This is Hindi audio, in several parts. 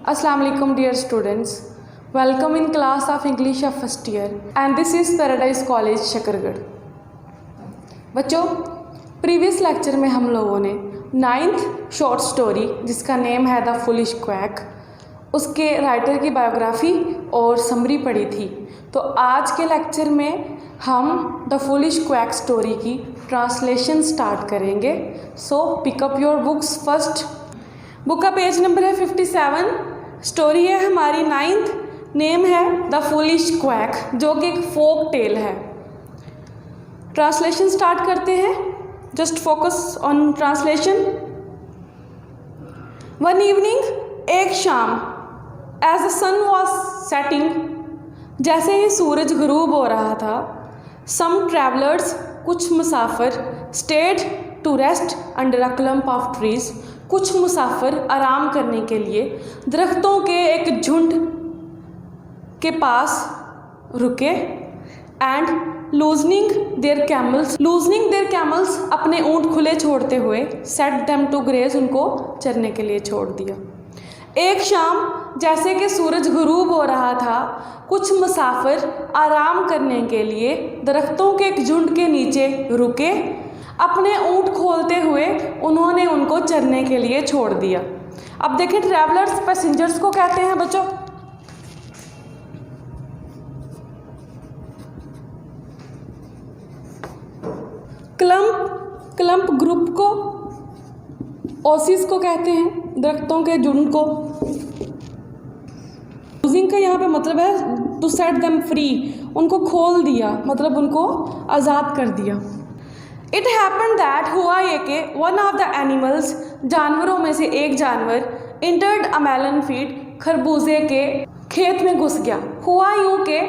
Assalamu alaikum dear students. Welcome in class of English of first year and this is Paradise College Shakargarh. बच्चों, प्रीवियस लेक्चर में हम लोगों ने 9th शॉर्ट स्टोरी जिसका नेम है द फुलिश क्वैक, उसके राइटर की बायोग्राफी और समरी पढ़ी थी। तो आज के लेक्चर में हम द फुलिश क्वैक स्टोरी की ट्रांसलेशन स्टार्ट करेंगे। So pick up your books. First book का पेज नंबर है 57। स्टोरी है हमारी 9th, नेम है द फुलिश क्वैक, जो कि एक फोक टेल है। ट्रांसलेशन स्टार्ट करते हैं। Just focus on translation. One evening, एक शाम, as the sun was setting, जैसे ही सूरज गुरूब हो रहा था, सम ट्रैवलर्स, कुछ मुसाफिर, stayed to rest under a clump of trees, कुछ मुसाफिर आराम करने के लिए दरख्तों के एक झुंड के पास रुके। एंड लूजनिंग देयर कैमल्स, अपने ऊँट खुले छोड़ते हुए, सेट देम टू ग्रेज, उनको चरने के लिए छोड़ दिया। एक शाम, जैसे कि सूरज गुरूब हो रहा था, कुछ मुसाफिर आराम करने के लिए दरख्तों के एक झुंड के नीचे रुके। अपने ऊँट खोलते हुए उन्होंने उनको चरने के लिए छोड़ दिया। अब देखें, ट्रैवलर्स पैसेंजर्स को कहते हैं बच्चों। क्लम्प ग्रुप को, ओसिस को कहते हैं, दरख्तों के झुंड को। लूजिंग का यहाँ पे मतलब है टू सेट देम फ्री, उनको खोल दिया, मतलब उनको आज़ाद कर दिया। इट हैपन दैट, हुआ ये कि वन ऑफ द एनिमल्स, जानवरों में से एक जानवर, इंटर्ड अ मेलन फील्ड, खरबूजे के खेत में घुस गया। हुआ यूँ कि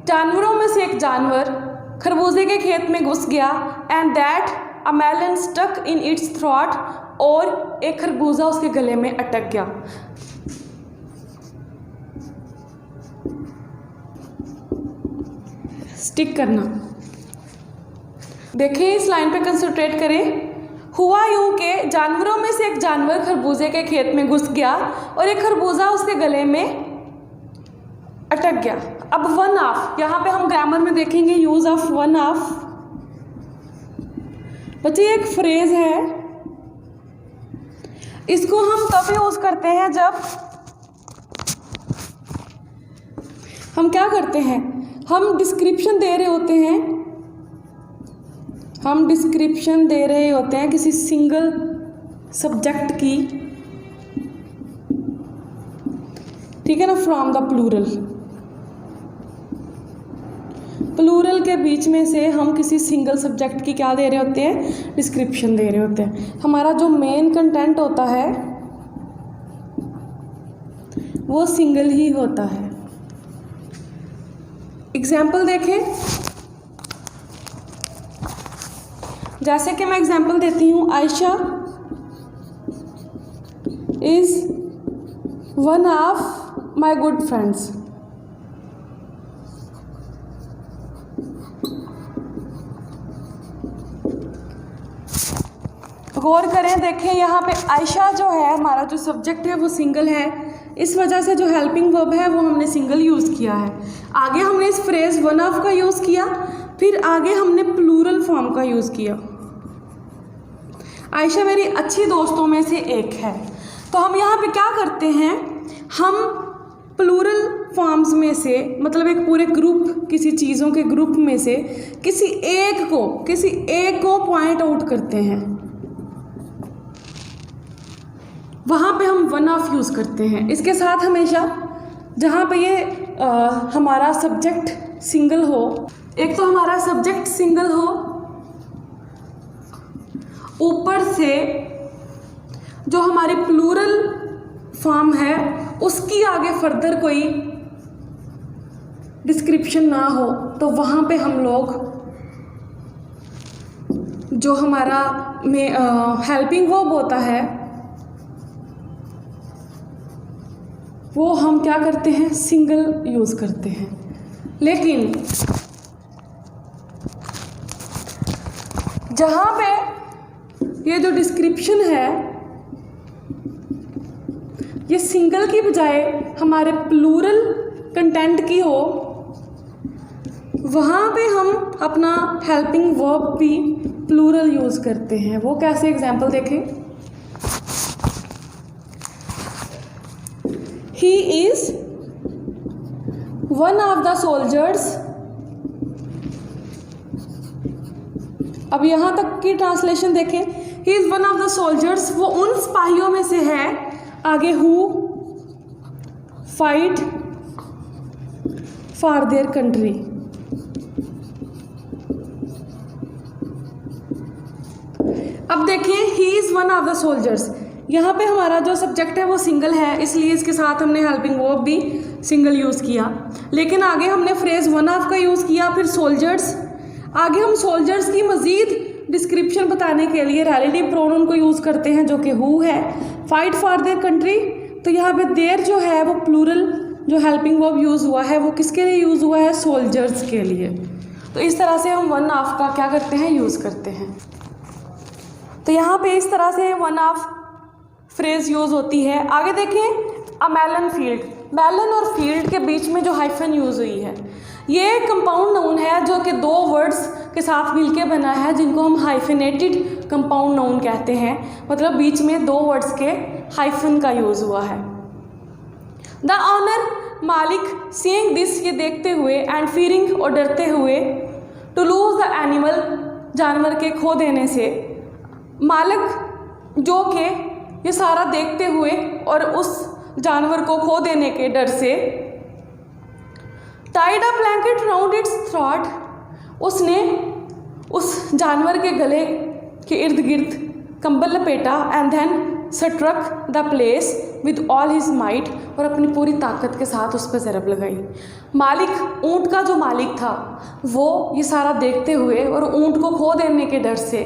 जानवरों में से एक जानवर खरबूजे के खेत में घुस गया। And that a melon stuck in its throat, और एक खरबूजा उसके गले में अटक गया। स्टिक करना। देखिए, इस लाइन पे कंसंट्रेट करें। हुआ यूँ कि जानवरों में से एक जानवर खरबूजे के खेत में घुस गया और एक खरबूजा उसके गले में अटक गया। अब वन ऑफ, यहाँ पे हम ग्रामर में देखेंगे यूज ऑफ वन ऑफ। बच्चे, एक फ्रेज है, इसको हम तब यूज करते हैं जब हम क्या करते हैं, हम डिस्क्रिप्शन दे रहे होते हैं किसी सिंगल सब्जेक्ट की, ठीक है ना, फ्रॉम द प्लूरल के बीच में से हम किसी सिंगल सब्जेक्ट की क्या दे रहे होते हैं, डिस्क्रिप्शन दे रहे होते हैं। हमारा जो मेन कंटेंट होता है वो सिंगल ही होता है। एग्जाम्पल देखें, जैसे कि मैं एग्जाम्पल देती हूँ, Ayesha is one of my good friends. गौर करें, देखें यहाँ पे आयशा जो है, हमारा जो सब्जेक्ट है वो सिंगल है, इस वजह से जो हेल्पिंग वर्ब है वो हमने सिंगल यूज़ किया है। आगे हमने इस फ्रेज वन ऑफ का यूज़ किया, फिर आगे हमने प्लूरल फॉर्म का यूज़ किया। आयशा मेरी अच्छी दोस्तों में से एक है। तो हम यहाँ पे क्या करते हैं, हम प्लूरल फॉर्म्स में से, मतलब एक पूरे ग्रुप, किसी चीज़ों के ग्रुप में से किसी एक को पॉइंट आउट करते हैं, वहाँ पे हम वन ऑफ यूज़ करते हैं। इसके साथ हमेशा जहाँ पे ये हमारा सब्जेक्ट सिंगल हो, एक तो हमारा सब्जेक्ट सिंगल हो, ऊपर से जो हमारी प्लूरल फॉर्म है उसकी आगे फर्दर कोई डिस्क्रिप्शन ना हो, तो वहाँ पे हम लोग जो हमारा में हेल्पिंग वर्ब होता है वो हम क्या करते हैं, सिंगल यूज़ करते हैं। लेकिन जहाँ पे ये जो डिस्क्रिप्शन है ये सिंगल की बजाय हमारे प्लूरल कंटेंट की हो, वहाँ पे हम अपना हेल्पिंग वर्ब भी प्लूरल यूज़ करते हैं। वो कैसे, एग्जाम्पल देखें। He is one of the soldiers. अब यहाँ तक की ट्रांसलेशन देखें, he is one of the soldiers, वो उन सिपाहियों में से है। आगे who fight for their country. अब देखिए, he is one of the soldiers, यहाँ पे हमारा जो सब्जेक्ट है वो सिंगल है, इसलिए इसके साथ हमने हेल्पिंग वर्ब भी सिंगल यूज़ किया। लेकिन आगे हमने फ्रेज़ वन ऑफ का यूज़ किया, फिर सोल्जर्स। आगे हम सोल्जर्स की मज़ीद डिस्क्रिप्शन बताने के लिए रिलेटिव प्रोनाउन को यूज़ करते हैं, जो कि हु है। फाइट फॉर देयर कंट्री, तो यहाँ पे देयर जो है वो प्लूरल जो हेल्पिंग वर्ब यूज़ हुआ है वो किसके लिए यूज़ हुआ है, सोल्जर्स के लिए। तो इस तरह से हम वन ऑफ का क्या करते हैं, यूज़ करते हैं। तो यहाँ पे इस तरह से वन ऑफ फ्रेज यूज़ होती है। आगे देखें, अ मेलन फील्ड। मेलन और फील्ड के बीच में जो हाइफन यूज़ हुई है, ये कंपाउंड नाउन है जो कि दो वर्ड्स के साथ मिलके बना है, जिनको हम हाइफिनेटेड कंपाउंड नाउन कहते हैं। मतलब बीच में दो वर्ड्स के हाइफन का यूज़ हुआ है। द ऑनर, मालिक, सीइंग दिस, ये देखते हुए, एंड फीयरिंग, और डरते हुए, टू लूज द एनिमल, जानवर के खो देने से। मालिक जो कि ये सारा देखते हुए और उस जानवर को खो देने के डर से, Tide a blanket round it's throat, उसने उस जानवर के गले के इर्द गिर्द कंबल लपेटा, and then struck the place with all his might, और अपनी पूरी ताकत के साथ उस पर ज़रब लगाई। मालिक, ऊँट का जो मालिक था, वो ये सारा देखते हुए और ऊँट को खो देने के डर से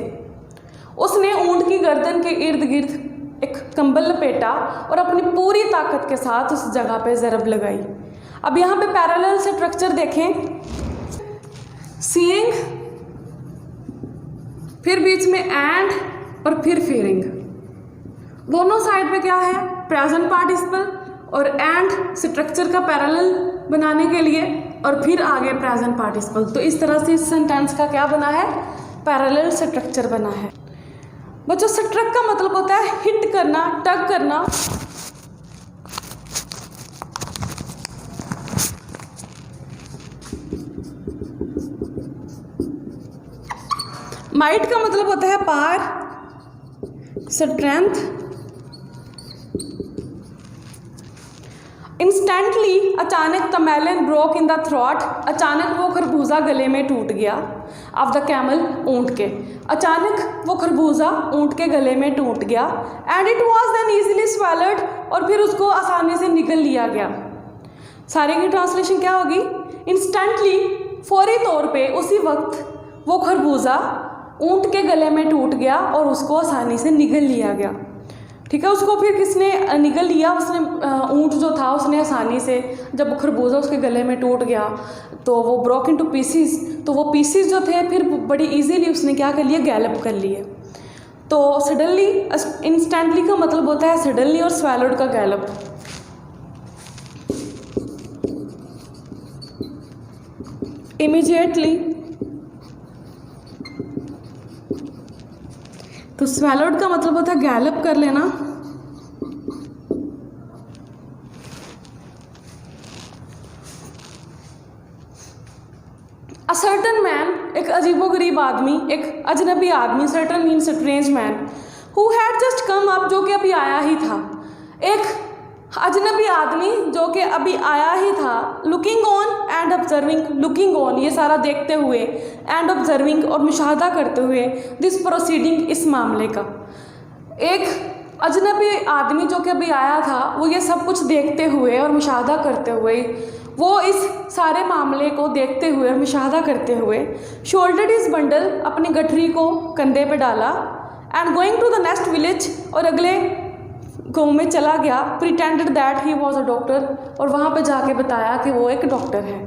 उसने ऊँट की गर्दन के इर्द गिर्द एक कंबल लपेटा और अपनी पूरी ताकत के साथ उस जगह पे ज़रब लगाई। अब यहाँ पे पैरेलल स्ट्रक्चर देखें, सीइंग, फिर बीच में एंड, और फिर फीयरिंग। दोनों साइड पे क्या है, प्रेजेंट पार्टिसिपल, और एंड स्ट्रक्चर का पैरेलल बनाने के लिए, और फिर आगे प्रेजेंट पार्टिसिपल। तो इस तरह से इस सेंटेंस का क्या बना है, पैरेलल स्ट्रक्चर बना है। बच्चों, स्ट्रक का मतलब होता है हिट करना, टग करना। माइट का मतलब होता है पावर, स्ट्रेंथ। इंस्टेंटली, अचानक, the melon broke in the throat, अचानक वो खरबूजा गले में टूट गया। ऑफ द कैमल, ऊँट के, अचानक वो खरबूजा ऊँट के गले में टूट गया। And it was then easily swallowed, और फिर उसको आसानी से निगल लिया गया। सारे की ट्रांसलेशन क्या होगी, इंस्टेंटली, फौरी तौर पे, उसी वक्त वो खरबूजा ऊँट के गले में टूट गया और उसको आसानी से निगल लिया गया। ठीक है, उसको फिर किसने निगल लिया, उसने, ऊँट जो था उसने आसानी से, जब खरबूजा उसके गले में टूट गया तो वो ब्रोक इनटू पीसीज, तो वो पीसीज जो थे फिर बड़ी इजीली उसने क्या कर लिया, गैलप कर लिए। तो सडनली, इंस्टेंटली का मतलब होता है सडनली, और स्वेलोड का गैलप। इमीडिएटली, तो स्वेलोड का मतलब होता है गैलप कर लेना। अ सर्टन मैन, एक अजीबोगरीब आदमी, एक अजनबी आदमी, certain mean strange man, who had just come up, जो कि अभी आया ही था। एक अजनबी आदमी जो कि अभी आया ही था। Looking on and observing, looking on ये सारा देखते हुए, एंड ऑब्जर्विंग और मुशाहदा करते हुए, दिस प्रोसीडिंग इस मामले का। एक अजनबी आदमी जो कि अभी आया था, वो ये सब कुछ देखते हुए और मुशाहदा करते हुए, वो इस सारे मामले को देखते हुए और मुशाहदा करते हुए, शोल्डर्ड हिज बंडल, अपनी गठरी को कंधे पे डाला, and going to the next village, और अगले गाँव में चला गया। Pretended that he was a doctor, और वहाँ पे जाके बताया कि वो एक डॉक्टर है।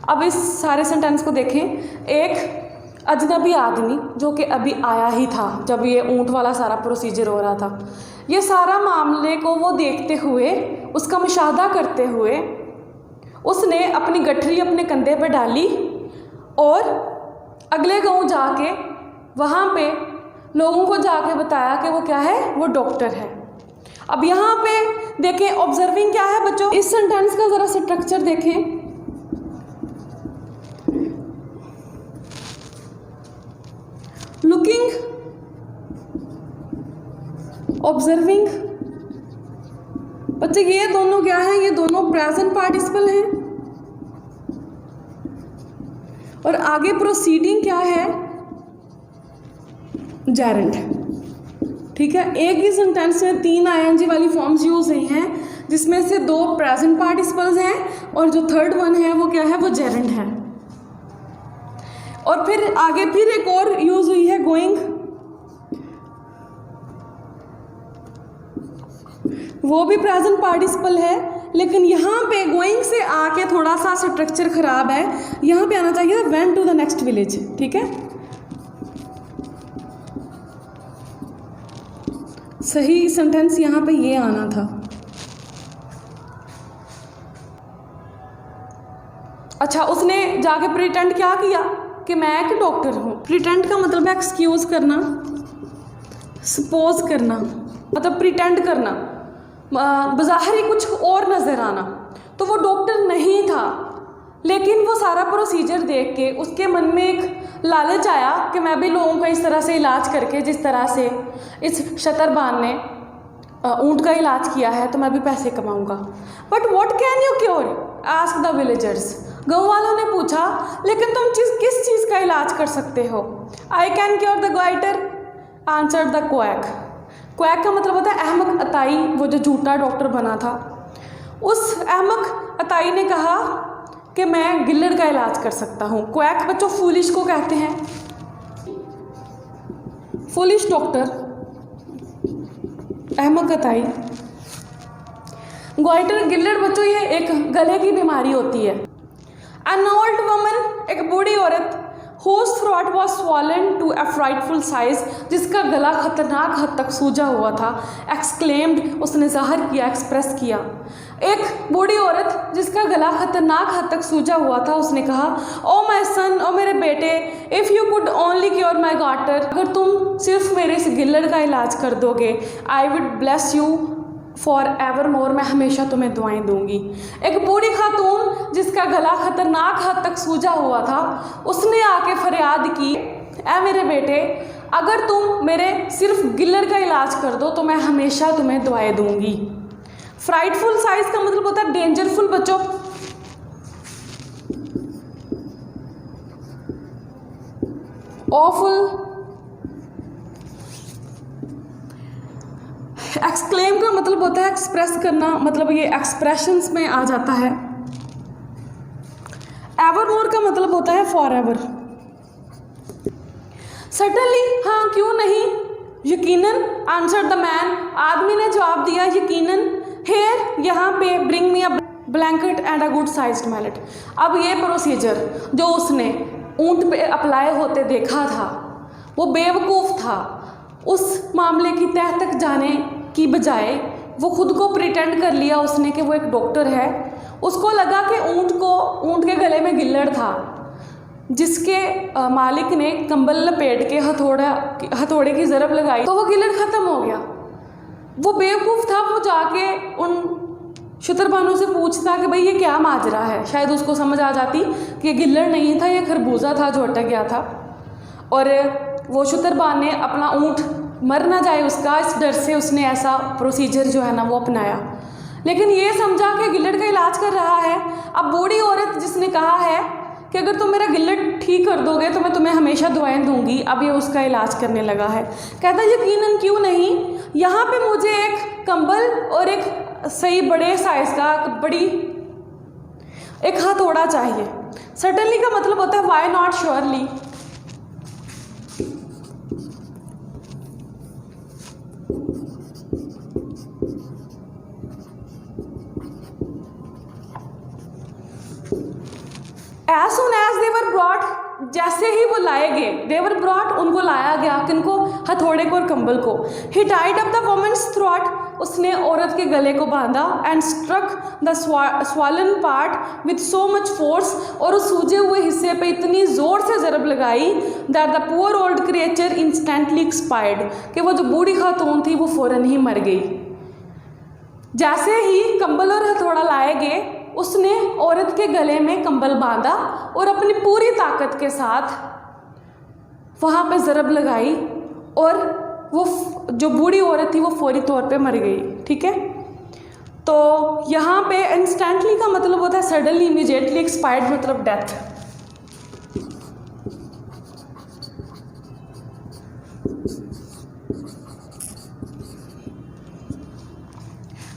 अब इस सारे सेंटेंस को देखें, एक अजनबी आदमी जो कि अभी आया ही था जब ये ऊँट वाला सारा प्रोसीजर हो रहा था, ये सारा मामले को वो देखते हुए, उसका मुशाहदा करते हुए, उसने अपनी गठरी अपने कंधे पे डाली और अगले गांव जाके वहाँ पे लोगों को जाके बताया कि वो क्या है, वो डॉक्टर है। अब यहाँ पे देखें ऑब्जर्विंग क्या है बच्चों, इस सेंटेंस का ज़रा स्ट्रक्चर देखें। लुकिंग, ऑब्जर्विंग, बच्चे ये दोनों क्या हैं, ये दोनों प्रेजेंट पार्टिसिपल हैं। और आगे प्रोसीडिंग क्या है, जेरेंट। ठीक है, एक ही सेंटेंस में 3 आईएनजी वाली फॉर्म्स यूज हुई हैं, जिसमें से 2 प्रेजेंट पार्टिसिपल्स हैं और जो थर्ड वन है वो क्या है, वो जेरेंट है। और फिर आगे फिर एक और यूज हुई है गोइंग, वो भी प्रेजेंट पार्टिसिपल है, लेकिन यहाँ पे गोइंग से आके थोड़ा सा स्ट्रक्चर खराब है, यहाँ पे आना चाहिए went to the next village. ठीक है, सही सेंटेंस यहाँ पे ये आना था। अच्छा, उसने जाके प्रिटेंड क्या किया कि मैं एक डॉक्टर हूँ। प्रिटेंड का मतलब है एक्सक्यूज करना, सपोज करना, मतलब प्रिटेंड करना, बज़ाहिर ही कुछ और नज़र आना। तो वो डॉक्टर नहीं था, लेकिन वो सारा प्रोसीजर देख के उसके मन में एक लालच आया कि मैं भी लोगों का इस तरह से इलाज करके, जिस तरह से इस शतरबान ने ऊँट का इलाज किया है, तो मैं भी पैसे कमाऊँगा। But what can you cure, ask the villagers. गाँव वालों ने पूछा, लेकिन तुम किस चीज़ का इलाज कर सकते हो? I can cure the goitre, answer the quack. Quack का मतलब होता है अहमक अताई, वो जो झूठा डॉक्टर बना था। उस अहमक अताई ने कहा कि मैं गिल्लड़ का इलाज कर सकता हूँ। क्वैक बच्चों फूलिश को कहते हैं, फूलिश डॉक्टर, अहमक अताई। गोइटर, गिल्लड़ बच्चों ये एक गले की बीमारी होती है। An old woman, एक बूढ़ी औरत, whose throat was swollen to a frightful size, जिसका गला खतरनाक हद तक सूजा हुआ था, exclaimed, उसने जाहिर किया, एक्सप्रेस किया। एक बूढ़ी औरत जिसका गला खतरनाक हद तक सूजा हुआ था, उसने कहा, ओ माई सन, ओ मेरे बेटे, if you could only cure my goitre, अगर तुम सिर्फ मेरे इस गिल्लड़ का इलाज कर दोगे, I would bless you for ever more, मैं हमेशा तुम्हें दुआएं दूंगी। एक बूढ़ी खातून जिसका गला खतरनाक हद तक सूजा हुआ था, उसने आके फरियाद की, ऐ मेरे बेटे, अगर तुम मेरे सिर्फ गिल्लड़ का इलाज कर दो तो मैं हमेशा तुम्हें दुआएं दूंगी। फ्राइटफुल साइज का मतलब होता है डेंजरफुल बच्चों। ऑफुल, एक्सक्लेम का मतलब होता है एक्सप्रेस करना, मतलब ये एक्सप्रेशंस में आ जाता है। एवरमोर का मतलब होता है फॉर एवर। सडनली, हाँ क्यों नहीं, यकीनन, आंसर द मैन, आदमी ने जवाब दिया, यकीनन, हेयर, यहाँ पे, bring me a blanket and a good sized mallet. अब ये प्रोसीजर जो उसने ऊँट पे अप्लाई होते देखा था, वो बेवकूफ़ था। उस मामले की तह तक जाने की बजाय वो खुद को प्रिटेंड कर लिया उसने कि वो एक डॉक्टर है। उसको लगा कि ऊँट के गले में गिल्लड़ था, जिसके मालिक ने कंबल लपेट के हथौड़े की ज़रब लगाई तो वो गिल्लड़ ख़त्म हो गया। वो बेवकूफ़ था, वो जाके उन शतरबानों से पूछता कि भाई ये क्या माजरा है। शायद उसको समझ आ जाती कि ये गिल्लड़ नहीं था, ये खरबूजा था जो अटक गया था। और वो शतरबान ने अपना ऊँट मर ना जाए उसका, इस डर से उसने ऐसा प्रोसीजर जो है ना वो अपनाया। लेकिन ये समझा कि गिल्लड़ का इलाज कर रहा है। अब बूढ़ी औरत जिसने कहा है कि अगर तुम मेरा गिल्लड़ ठीक कर दोगे तो मैं तुम्हें हमेशा दुआएं दूंगी, अब ये उसका इलाज करने लगा है। कहता यकीनन क्यों नहीं, यहाँ पे मुझे एक कंबल और एक सही बड़े साइज़ का एक हथौड़ा चाहिए। सडनली का मतलब होता है why not, surely. As soon as they were brought जैसे ही वो लाए गए, देवर ब्रॉट, उनको लाया गया, किनको, हथौड़े को और कंबल को। He tied up the woman's throat, उसने औरत के गले को बांधा, and struck the swollen part with so much force, और उस सूजे हुए हिस्से पे इतनी जोर से ज़रब लगाई that the poor old creature instantly expired, कि वो जो बूढ़ी खातून थी वो फ़ौरन ही मर गई। जैसे ही कंबल और हथौड़ा लाए गए, उसने औरत के गले में कंबल बांधा और अपनी पूरी ताकत के साथ वहाँ पे ज़रब लगाई, और वो जो बूढ़ी औरत थी वो फौरी तौर पे मर गई। ठीक है, तो यहाँ पे इंस्टेंटली का मतलब होता है सडनली, इमीडिएटली, एक्सपायर्ड मतलब डेथ।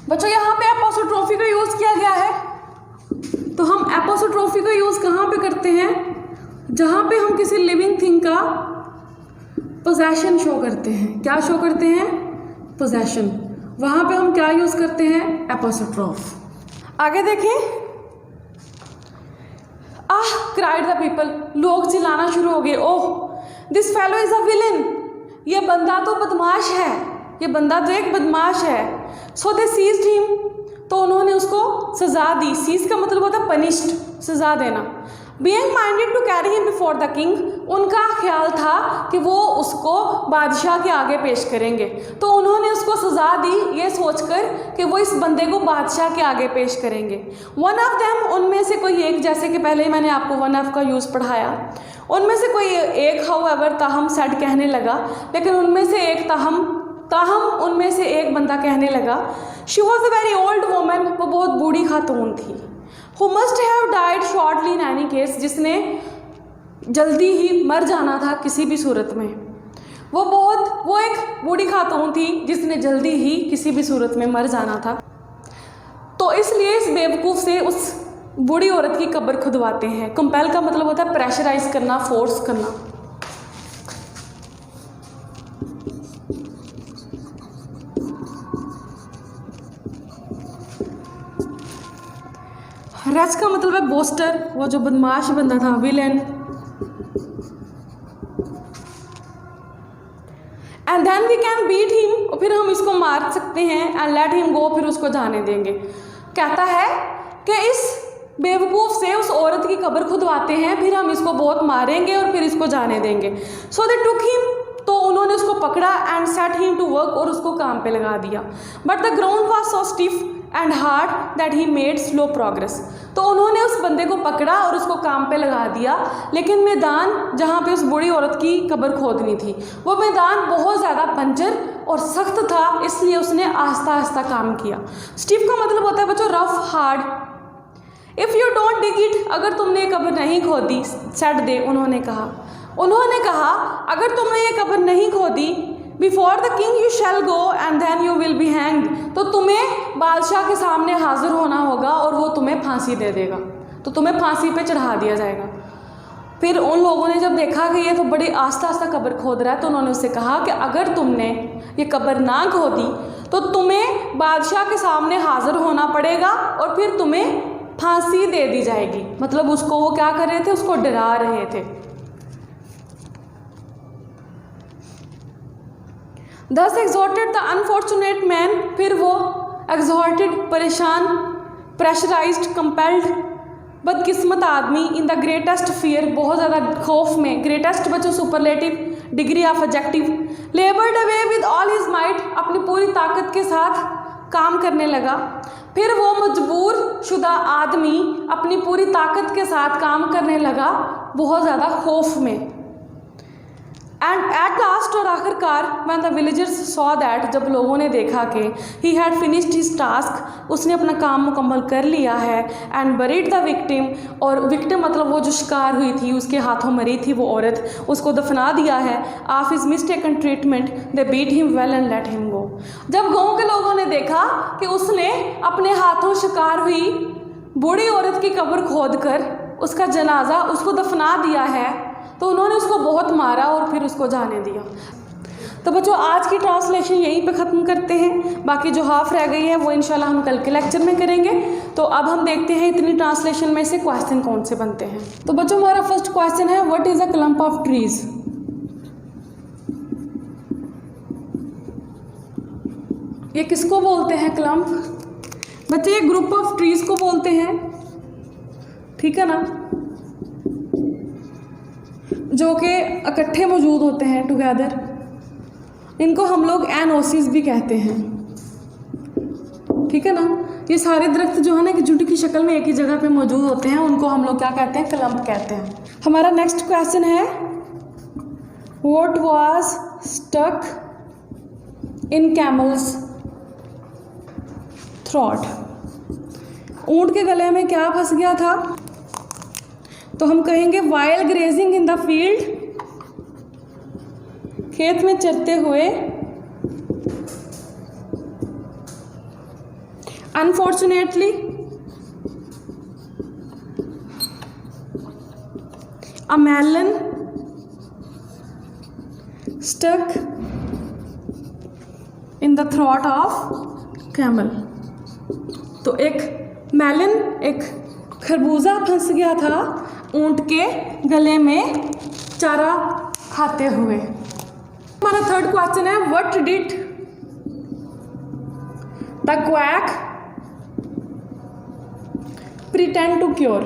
बच्चों यहाँ पे एपोस्ट्रोफी का यूज़ किया गया है, तो हम एपोस्ट्रोफी का यूज़ कहाँ पे करते हैं? जहाँ पे हम किसी लिविंग थिंग का पोजेशन शो करते हैं। क्या शो करते हैं? पोजेशन। वहाँ पे हम क्या यूज़ करते हैं? एपोस्ट्रोफ। आगे देखें, आह क्राइड द पीपल, लोग चिल्लाना शुरू हो गए, oh this fellow is a villain, ये बंदा तो बदमाश है, ये बंदा तो एक बदमाश है। सो दे सीज्ड हिम, तो उन्होंने उसको सज़ा दी। सीज का मतलब होता है पनिश्ड, सज़ा देना। Being minded to carry him before the king, उनका ख्याल था कि वो उसको बादशाह के आगे पेश करेंगे, तो उन्होंने उसको सज़ा दी ये सोचकर कि वो इस बंदे को बादशाह के आगे पेश करेंगे। वन ऑफ देम, उनमें से कोई एक, जैसे कि पहले ही मैंने आपको वन ऑफ का यूज़ पढ़ाया, उनमें से कोई एक हाउएवर ताहम सेड कहने लगा, लेकिन उनमें से एक ताहम उनमें से एक बंदा कहने लगा, she was a very old woman, वो बहुत बूढ़ी खातून थी, who must have died shortly in any case, जिसने जल्दी ही मर जाना था किसी भी सूरत में। वो एक बूढ़ी खातून थी जिसने जल्दी ही किसी भी सूरत में मर जाना था। तो इसलिए इस बेवकूफ़ से उस बूढ़ी औरत की कब्र खुदवाते हैं। कंपेल का मतलब होता है प्रेशराइज करना, फोर्स करना। रेस का मतलब है बोस्टर, वो जो बदमाश बंदा था, villain. And then we can beat him, और फिर हम इसको मार सकते हैं, एंड लेट हिम गो, फिर उसको जाने देंगे। कहता है कि इस बेवकूफ़ से उस औरत की कब्र खुदवाते हैं, फिर हम इसको बहुत मारेंगे और फिर इसको जाने देंगे। सो दे टुक हिम, तो उन्होंने उसको पकड़ा, and set him to work, और उसको काम पे लगा दिया। But the ground was so stiff and hard that he made slow progress, तो उन्होंने उस बंदे को पकड़ा और उसको काम पे लगा दिया, लेकिन मैदान जहाँ पे उस बूढ़ी औरत की कब्र खोदनी थी, वो मैदान बहुत ज़्यादा बंजर और सख्त था, इसलिए उसने आहिस्ता आहिस्ता काम किया। स्टिफ का मतलब होता है बच्चों rough, hard. If you don't dig it, अगर तुमने ये कब्र नहीं खोदी, सेट दे, उन्होंने कहा अगर तुमने ये कब्र नहीं खोदी, before the king you shall go and then you will be hanged, तो तुम्हें बादशाह के सामने हाजिर होना होगा और वो तुम्हें फांसी दे देगा, तो तुम्हें फांसी पे चढ़ा दिया जाएगा। फिर उन लोगों ने जब देखा कि ये तो बड़ी आस्ता आस्ता कब्र खोद रहा है, तो उन्होंने उससे कहा कि अगर तुमने ये कब्र ना खोदी तो तुम्हें बादशाह के सामने हाजिर होना पड़ेगा और फिर तुम्हें फांसी दे दी जाएगी। मतलब उसको वो क्या कर रहे थे, उसको डरा रहे थे। Thus exhorted the unfortunate man, फिर वो exhorted, परेशान, pressurized, compelled, बदकिस्मत आदमी, in the greatest fear, बहुत ज़्यादा खौफ में, greatest बच्चों superlative, degree of adjective, labored away with all his might, अपनी पूरी ताकत के साथ काम करने लगा। फिर वो मजबूर शुदा आदमी अपनी पूरी ताकत के साथ काम करने लगा, बहुत ज़्यादा खौफ में। एंड एट लास्ट, और आखिरकार, when the villagers saw that, जब लोगों ने देखा कि he had finished his task, उसने अपना काम मुकम्मल कर लिया है, एंड बरीड द विक्टिम, और विक्टिम मतलब वो जो शिकार हुई थी, उसके हाथों मरी थी वो औरत, उसको दफना दिया है, of his mistaken treatment they beat him well and let him go. जब गाँव के लोगों ने देखा कि उसने अपने हाथों शिकार हुई बूढ़ी औरत की कब्र खोद कर उसका जनाजा, उसको दफना दिया है, तो उन्होंने उसको बहुत मारा और फिर उसको जाने दिया। तो बच्चों आज की ट्रांसलेशन यहीं पे ख़त्म करते हैं, बाकी जो हाफ रह गई है वो इंशाल्लाह हम कल के लेक्चर में करेंगे। तो अब हम देखते हैं इतनी ट्रांसलेशन में से क्वेश्चन कौन से बनते हैं। तो बच्चों हमारा फर्स्ट क्वेश्चन है, what is a clump of trees. ये किसको बोलते हैं क्लम्प? बच्चे ये ग्रुप ऑफ ट्रीज को बोलते हैं, ठीक है ना, जो कि इकट्ठे मौजूद होते हैं टुगेदर। इनको हम लोग एनोसिस भी कहते हैं, ठीक है ना। ये सारे दरख्त जो है ना कि जुट की शक्ल में एक ही जगह पे मौजूद होते हैं, उनको हम लोग क्या कहते हैं? क्लम्प कहते हैं। हमारा नेक्स्ट क्वेश्चन है, what was stuck in camel's throat. ऊंट के गले में क्या फंस गया था? तो हम कहेंगे while grazing in the field, खेत में चरते हुए। Unfortunately a melon stuck in the throat of camel. तो एक मेलन, एक खरबूजा फंस गया था ऊंट के गले में चारा खाते हुए। हमारा थर्ड क्वेश्चन है, what did the quack pretend to cure.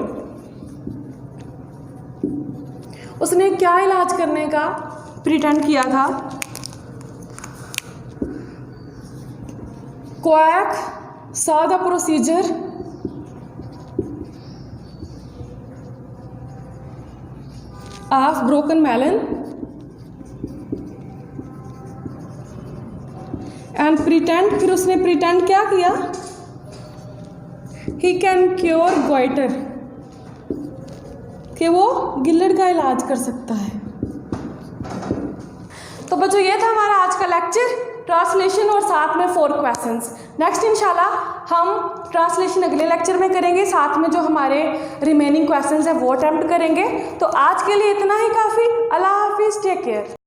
उसने क्या इलाज करने का प्रिटेंड किया था? Quack saw the procedure of broken melon and pretend, फिर उसने pretend क्या किया? He can cure goiter, कि वो गिल्लड़ का इलाज कर सकता है। तो बच्चों ये था हमारा आज का लेक्चर, ट्रांसलेशन और साथ में 4 क्वेश्चंस। नेक्स्ट इंशाल्लाह हम ट्रांसलेशन अगले लेक्चर में करेंगे, साथ में जो हमारे रिमेनिंग क्वेश्चंस हैं वो अटेम्प्ट करेंगे। तो आज के लिए इतना ही काफ़ी। अल्लाह हाफिज़, टेक केयर।